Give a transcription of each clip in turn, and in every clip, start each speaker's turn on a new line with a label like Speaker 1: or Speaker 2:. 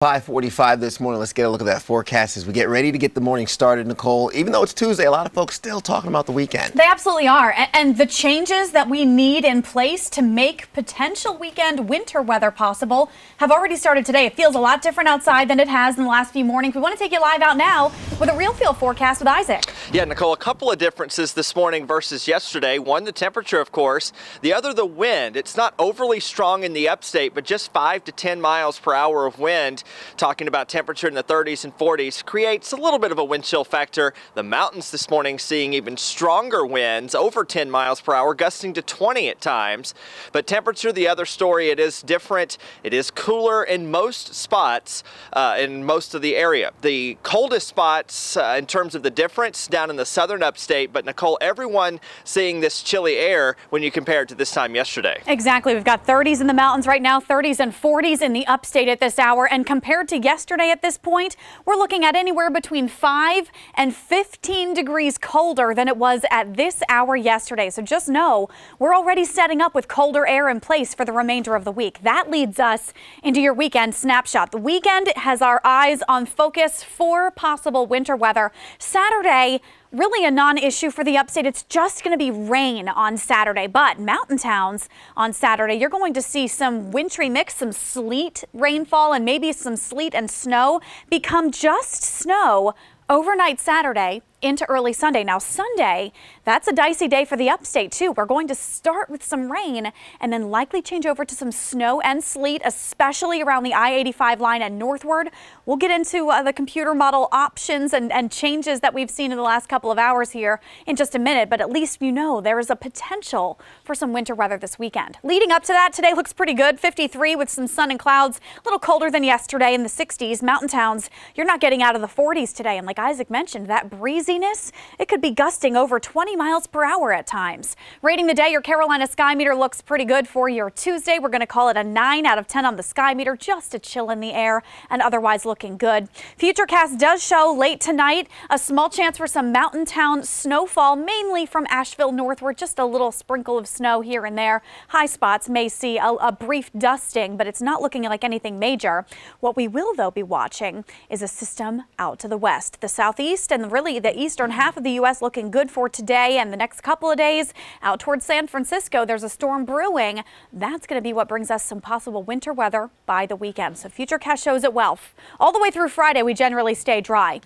Speaker 1: 5:45 this morning. Let's get a look at that forecast as we get ready to get the morning started, Nicole. Even though it's Tuesday, a lot of folks still talking about the weekend.
Speaker 2: They absolutely are. And the changes that we need in place to make potential weekend winter weather possible have already started today. It feels a lot different outside than it has in the last few mornings. We want to take you live out now with a real feel forecast with Isaac.
Speaker 3: Yeah, Nicole, a couple of differences this morning versus yesterday. One, the temperature, of course. The other, the wind. It's not overly strong in the upstate, but just 5 to 10 miles per hour of wind. Talking about temperature in the 30s and 40s creates a little bit of a wind chill factor. The mountains this morning seeing even stronger winds, over 10 miles per hour, gusting to 20 at times. But temperature, the other story, it is different. It is cooler in most spots in most of the area. The coldest spots in terms of the difference down in the southern upstate. But Nicole, everyone seeing this chilly air when you compare it to this time yesterday.
Speaker 2: Exactly. We've got 30s in the mountains right now, 30s and 40s in the upstate at this hour. And compared to yesterday at this point, we're looking at anywhere between 5 and 15 degrees colder than it was at this hour yesterday. So just know we're already setting up with colder air in place for the remainder of the week. That leads us into your weekend snapshot. The weekend has our eyes on focus for possible winter weather. Saturday, really a non-issue for the upstate. It's just going to be rain on Saturday, but mountain towns on Saturday, you're going to see some wintry mix, some sleet rainfall, and maybe some sleet and snow become just snow overnight Saturday into early Sunday. Now Sunday, that's a dicey day for the upstate too. We're going to start with some rain and then likely change over to some snow and sleet, especially around the I-85 line and northward. We'll get into the computer model options and changes that we've seen in the last couple of hours here in just a minute, but at least you know there is a potential for some winter weather this weekend. Leading up to that, today looks pretty good. 53 with some sun and clouds, a little colder than yesterday in the 60s. Mountain towns, you're not getting out of the 40s today, and like Isaac mentioned, that breeziness, it could be gusting over 20 miles per hour at times. Rating the day, your Carolina sky meter looks pretty good for your Tuesday. We're going to call it a 9 out of 10 on the sky meter, just a chill in the air and otherwise looking good. Futurecast does show late tonight a small chance for some mountain town snowfall, mainly from Asheville northward, just a little sprinkle of snow here and there. High spots may see a brief dusting, but it's not looking like anything major. What we will, though, be watching is a system out to the west. The southeast and really the eastern half of the U.S. looking good for today and the next couple of days. Out towards San Francisco, there's a storm brewing. That's going to be what brings us some possible winter weather by the weekend. So Futurecast shows it well. All the way through Friday, we generally stay dry.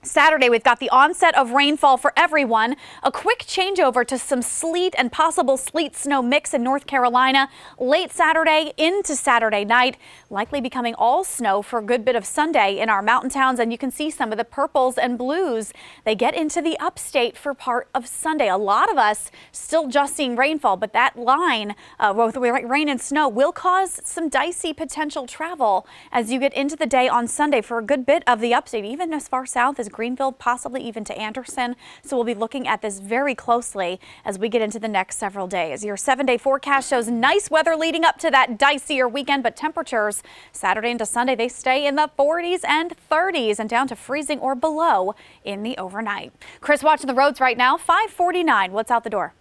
Speaker 2: Saturday, we've got the onset of rainfall for everyone. A quick changeover to some sleet and possible sleet snow mix in North Carolina. Late Saturday into Saturday night, likely becoming all snow for a good bit of Sunday in our mountain towns. And you can see some of the purples and blues. They get into the upstate for part of Sunday. A lot of us still just seeing rainfall, but that line with rain and snow will cause some dicey potential travel as you get into the day on Sunday for a good bit of the upstate, even as far south as Greenville, possibly even to Anderson. So we'll be looking at this very closely as we get into the next several days. Your 7-day forecast shows nice weather leading up to that dicier weekend, but temperatures Saturday into Sunday, they stay in the 40s and 30s and down to freezing or below in the overnight. Chris watching the roads right now, 5:49. What's out the door?